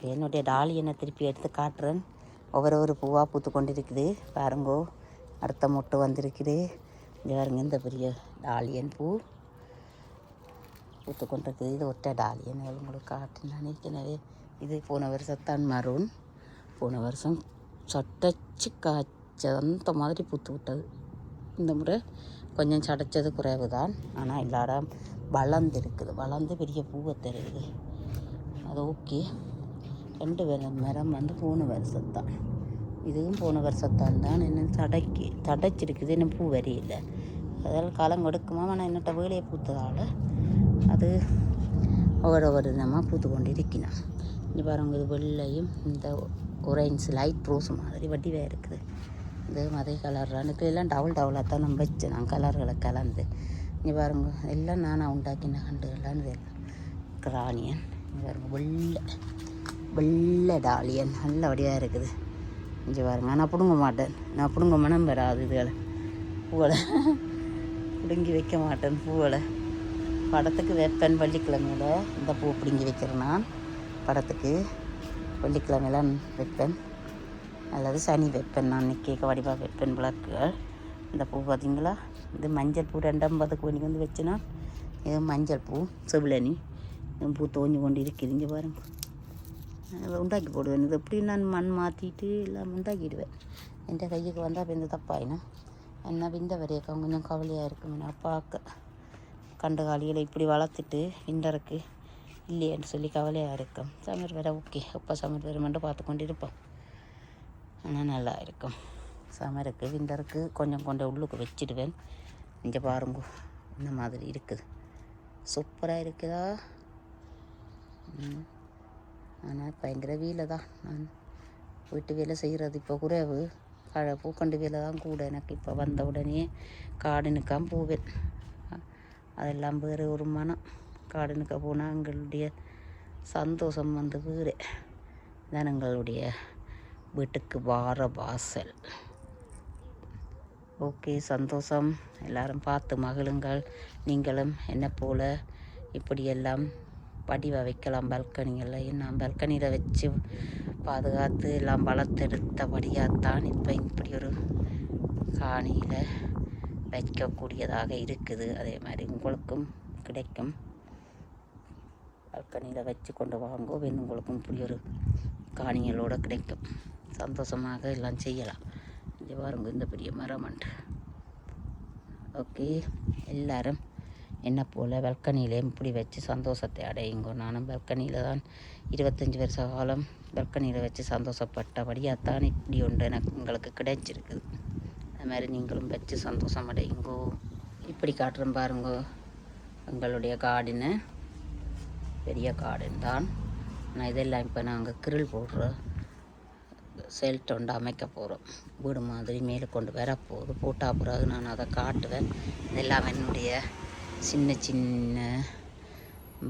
Okay, என்னுடைய டாலியனை திருப்பி எடுத்து காட்டுறேன். ஒவ்வொரு பூவாக பூத்து கொண்டிருக்குது பாருங்கோ. அடுத்த மொட்டு வந்திருக்குது. இங்கே பாருங்க, இந்த பெரிய டாலியன் பூ பூத்து கொண்டிருக்குது. இது ஒற்றை டாலியன் உங்களுக்கு காட்டுன்னு நினைக்கிறேன். இது போன வருஷத்தான் மரூன். போன வருஷம் சட்டச்சு காய்ச்ச அந்த மாதிரி பூத்து விட்டது. இந்த முறை கொஞ்சம் சடைச்சது குறைவு தான், ஆனால் எல்லாரும் வளர்ந்து இருக்குது. வளர்ந்து பெரிய பூவை தருது. அது ஓகே. 2 மரம் வந்து போன வருஷத்தான். இதுவும் போன வருஷத்தான் தான். என்ன தடைச்சிருக்குது, இன்னும் பூ வரையில்லை. அதால் காலம் கொடுக்குமா. ஆனால் என்னட்ட வேலையை பூத்ததால் அது ஒவ்வொரு தினமாக பூத்து கொண்டு இருக்கணும். இங்கே பாருங்க, இது வெள்ளையும் இந்த ஒரேஞ்ச் லைட் ரோஸ் மாதிரி வடிவாக இருக்குது. இந்த அதே கலர் எனக்கு எல்லாம் டவுலாக தான் நான் வச்சேன். நான் கலர்களை கலந்து. இங்கே பாருங்க, எல்லாம் நானாக உண்டாக்கின கண்டுகளான்னு இதெல்லாம் கிரானியன். இங்கே பாருங்க, வெள்ளை டாலியன் நல்ல வடிவாக இருக்குது. இங்கே பாருங்க, நான் பிடுங்க மாட்டேன். நான் பிடுங்க மனம் வராது. இதுகளை பூவை பிடுங்கி வைக்க மாட்டேன். பூவை படத்துக்கு வைப்பேன். வெள்ளிக்கிழமையில் இந்த பூ பிடுங்கி வைக்கிறேன். நான் படத்துக்கு வெள்ளிக்கிழமையில் வைப்பேன், அல்லது சனி வைப்பேன். நான் கேட்க வடிவாக வைப்பேன் விளக்குகள். இந்த பூ பார்த்திங்களா, இது மஞ்சள் பூ 250 வேணிக்கு வந்து வச்சுனா. இது மஞ்சள் பூ செவிலனி. பூ தோஞ்சு கொண்டு இருக்குது. இங்கே பாருங்க, உண்டாக்கி போடுவேன். இது எப்படி நான் மண் மாற்றிட்டு எல்லாம் உண்டாக்கிடுவேன். என் கைக்கு வந்தால் அப்போ இந்த தப்பாயினா என்ன விந்த வரையக்க கொஞ்சம் கவலையாக இருக்கும். நான் பார்க்க கண்டுகாலிகளை இப்படி வளர்த்துட்டு விண்டருக்கு இல்லையேன்னு சொல்லி கவலையாக இருக்கும். சமர் வேற ஓகே, எப்போ சமர் வருமென்று பார்த்து கொண்டு இருப்போம். ஆனால் நல்லா இருக்கும். சமருக்கு விண்டருக்கு கொஞ்சம் கொண்டு உள்ளுக்கு வச்சிடுவேன். இங்கே பாருங்க, இந்த மாதிரி இருக்குது. சூப்பராக இருக்குதா. ஆனால் பயங்கர வேலை தான். நான் வீட்டு வேலை செய்கிறது இப்போ குறைவு. பூக்கண்டு வேலை தான் கூட எனக்கு. இப்போ வந்த உடனே கார்டனுக்காக போவேன். அதெல்லாம் வேறு ஒரு மனம். கார்டனுக்கு போனால் எங்களுடைய சந்தோஷம் வந்து வேறு தான். எங்களுடைய வீட்டுக்கு வார வாசல். ஓகே, சந்தோஷம். எல்லாரும் பார்த்து மகிழுங்கள். நீங்களும் என்ன போல் இப்படியெல்லாம் வடிவாக வைக்கலாம் பால்கனிகளில். நான் பால்கனியில் வச்சு பாதுகாத்து எல்லாம் வளர்த்தெடுத்தபடியாகத்தான் இப்போ இப்படி ஒரு காணியில் வைக்கக்கூடியதாக இருக்குது. அதே மாதிரி உங்களுக்கும் கிடைக்கும். பால்கனியில் வச்சு கொண்டு வாங்கோ, உங்களுக்கும் இப்படி ஒரு காணிகளோடு கிடைக்கும். சந்தோஷமாக எல்லாம் செய்யலாம். இங்கே பாருங்க, இந்த பெரிய மரமண்டு. ஓகே, எல்லாரும் என்ன போல் பால்கனியிலையும் இப்படி வச்சு சந்தோஷத்தை அடையுங்கோ. நானும் பால்கனியில் தான் 25 வருஷ காலம் பால்கனியில் வச்சு சந்தோஷப்பட்டபடியாகத்தான் இப்படி ஒன்று எனக்கு உங்களுக்கு கிடைச்சிருக்குது. அது மாதிரி நீங்களும் வச்சு சந்தோஷம் அடையுங்கோ. இப்படி காட்டுறேன் பாருங்கோ. எங்களுடைய கார்டனு பெரிய கார்டன் தான். ஆனால் இதெல்லாம் இப்போ நாங்கள் கிரில் போடுற செல்ட் ஒன்று அமைக்க போகிறோம். வீடு மாதிரி மேலே கொண்டு வரப்போகுது. போட்டா பிறகு நான் அதை காட்டுவேன். இதெல்லாம் என்னுடைய சின்ன சின்ன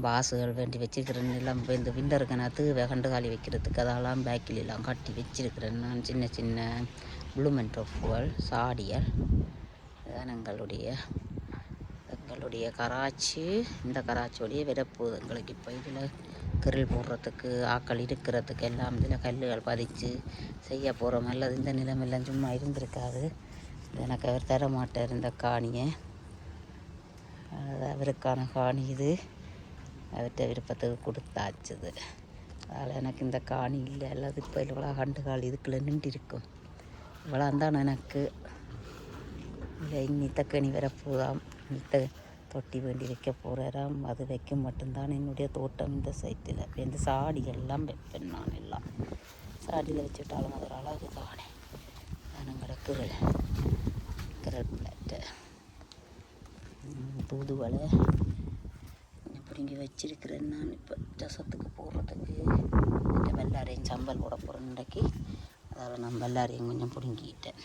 பாசுகள் வேண்டி வச்சுருக்கிறேன். எல்லாம் இப்போ இந்த விண்டருக்கு நான் கண்டு காலி வைக்கிறதுக்கு அதெல்லாம் பேக்கில் எல்லாம் கட்டி வச்சிருக்கிறேன். நான் சின்ன சின்ன ப்ளூமெண்ட் பூக்கள், சாடியல். இதுதான் எங்களுடைய கராச்சி. இந்த கராச்சியோடைய விரப்போகுது எங்களுக்கு. இப்போ இதில் கிரில் போடுறதுக்கு ஆக்கள் இருக்கிறதுக்கு எல்லாம் இதில் கல்லுகள் பதிச்சு செய்ய போகிறோம். அல்லது இந்த நிலமெல்லாம் சும்மா இருந்திருக்காது. எனக்கு அவர் தர மாட்டார் இந்த காணியை. அவருக்கான காணி இது. அவர்கிட்ட விருப்பத்துக்கு கொடுத்தாச்சுது. அதனால் எனக்கு இந்த காணி இல்லை. அல்லது இப்போ இவ்வளோ கண்டு கால் இதுக்குள்ளே நின்று இருக்கும். இவ்வளோ தான் எனக்கு இல்லை. இனி தக்கணி வரப்போதாம். இத்த தொட்டி வேண்டி வைக்க போகிறாராம். அது வைக்க மட்டும்தான் என்னுடைய தோட்டம். இந்த சைட்டில் இந்த சாடியெல்லாம் வைப்பேன். நான் எல்லாம் சாடியில் வச்சுட்டாலும் அது ஒரு அழகு தானே. நானுங்களோட கிரல் பிளாட்டு தூதுவலை பிடிங்கி வச்சிருக்கிறேன். நான் இப்போ ரசத்துக்கு போடுறதுக்கு இந்த வெள்ளாரையும் சம்பல் போட போகிறேன் இன்றைக்கி. அதால் நான் வெள்ளாரையும் கொஞ்சம் பிடுங்கிட்டேன்.